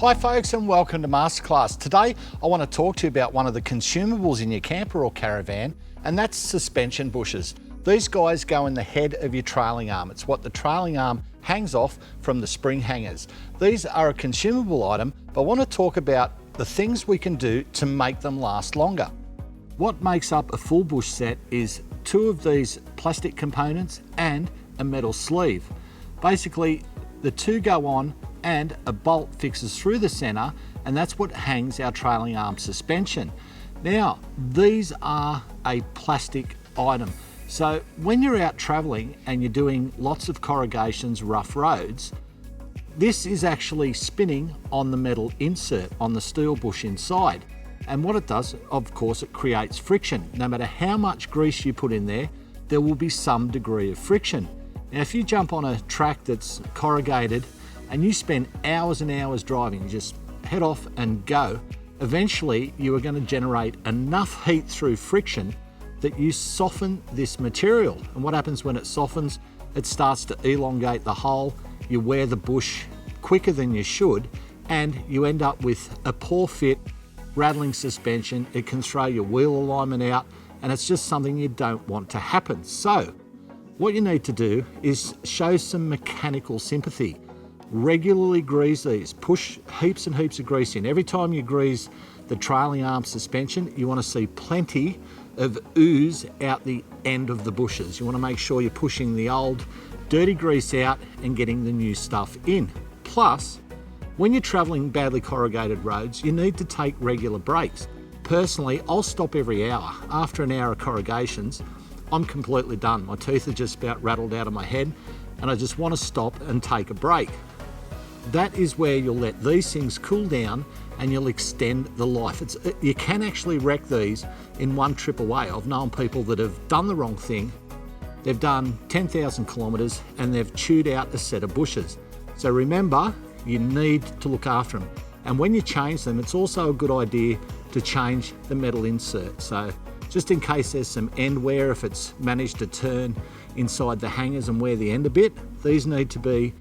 Hi folks, and welcome to Masterclass. Today I want to talk to you about one of the consumables in your camper or caravan, and that's suspension bushes. These guys go in the head of your trailing arm. It's what the trailing arm hangs off from the spring hangers. These are a consumable item, but I want to talk about the things we can do to make them last longer. What makes up a full bush set is two of these plastic components and a metal sleeve. Basically, the two go on and a bolt fixes through the center, and that's what hangs our trailing arm suspension. Now, these are a plastic item. So when you're out traveling and you're doing lots of corrugations, rough roads, this is actually spinning on the metal insert on the steel bush inside. And what it does, of course, it creates friction. No matter how much grease you put in there, there will be some degree of friction. Now, if you jump on a track that's corrugated and you spend hours and hours driving, just head off and go, eventually you are going to generate enough heat through friction that you soften this material. And what happens when it softens? It starts to elongate the hole, you wear the bush quicker than you should, and you end up with a poor fit, rattling suspension. It can throw your wheel alignment out, and it's just something you don't want to happen. So what you need to do is show some mechanical sympathy. Regularly grease these, push heaps and heaps of grease in. Every time you grease the trailing arm suspension, you want to see plenty of ooze out the end of the bushes. You want to make sure you're pushing the old dirty grease out and getting the new stuff in. Plus, when you're traveling badly corrugated roads, you need to take regular breaks. Personally, I'll stop every hour. After an hour of corrugations, I'm completely done. My teeth are just about rattled out of my head, and I just want to stop and take a break. That is where you'll let these things cool down and you'll extend the life. You can actually wreck these in one trip away. I've known people that have done the wrong thing. They've done 10,000 kilometers and they've chewed out a set of bushes. So remember, you need to look after them. And when you change them, it's also a good idea to change the metal insert. So just in case there's some end wear, if it's managed to turn inside the hangers and wear the end a bit, these need to be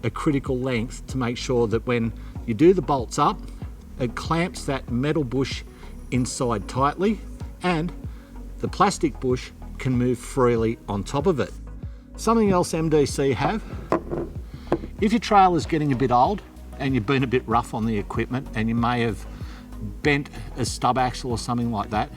a critical length to make sure that when you do the bolts up, it clamps that metal bush inside tightly and the plastic bush can move freely on top of it. Something else MDC have, if your trailer's getting a bit old and you've been a bit rough on the equipment and you may have bent a stub axle or something like that,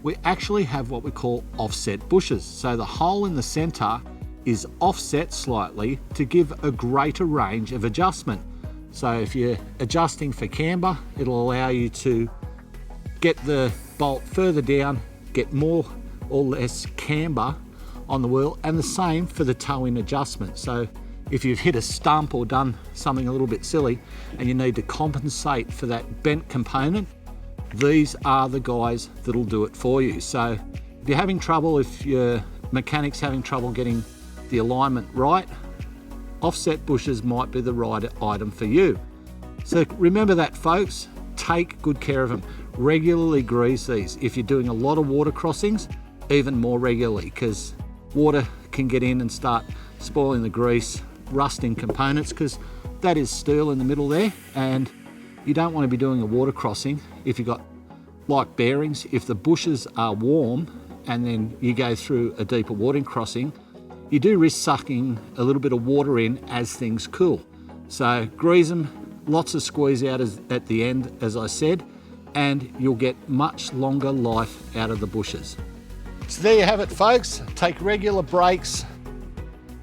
we actually have what we call offset bushes. So the hole in the center is offset slightly to give a greater range of adjustment. So if you're adjusting for camber, it'll allow you to get the bolt further down, get more or less camber on the wheel, and the same for the toe-in adjustment. So if you've hit a stump or done something a little bit silly and you need to compensate for that bent component, these are the guys that'll do it for you. So if you're having trouble, if your mechanic's having trouble getting the alignment right, offset bushes might be the right item for you. So remember that, folks. Take good care of them. Regularly grease these. If you're doing a lot of water crossings, even more regularly, because water can get in and start spoiling the grease, rusting components, because that is steel in the middle there, and you don't want to be doing a water crossing if you've got like bearings. If the bushes are warm and then you go through a deeper watering crossing, you do risk sucking a little bit of water in as things cool. So grease them, lots of squeeze out at the end, as I said, and you'll get much longer life out of the bushes. So there you have it, folks. Take regular breaks,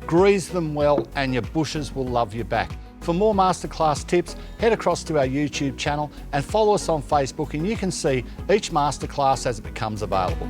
grease them well, and your bushes will love you back. For more masterclass tips, head across to our YouTube channel and follow us on Facebook, and you can see each masterclass as it becomes available.